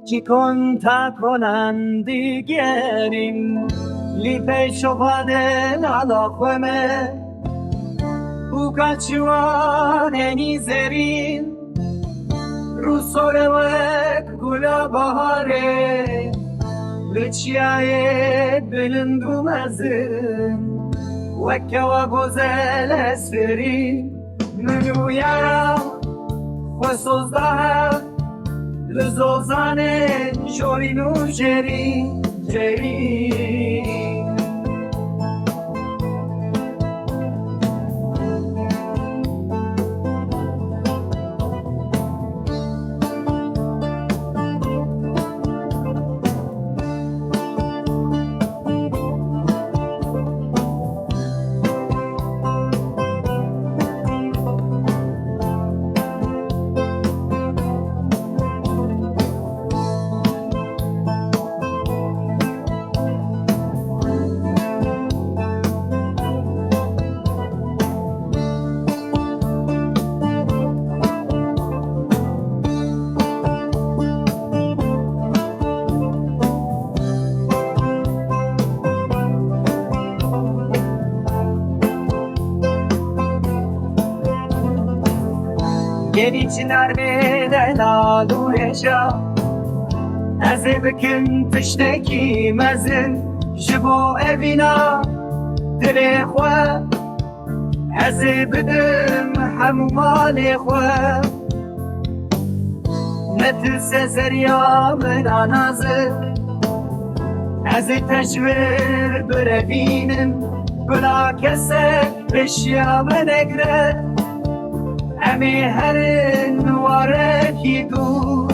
چی کن تا کنن دیگرین لی پیش بادن علاقمه او کچواننی زرین رو سوره وک گلا بهاره لچیای بلندو مزن وکه و گزل اسفری منو یارم خسوزدهم لزوزانه جورینو جری جری یعنی چنار میدن آلویشا از بکن تشتکی مزن جبو ابینا دل خواه از بدم همو مال خواه نترس زریا من آنازه از تشویر بربینم بلا کسه بشیا من اگره امی هرن وارکی دور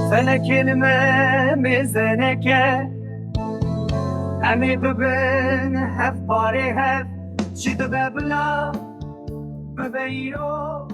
فلکن مزنکه امی ببن هف باری هف چی دو ببلا ببیرو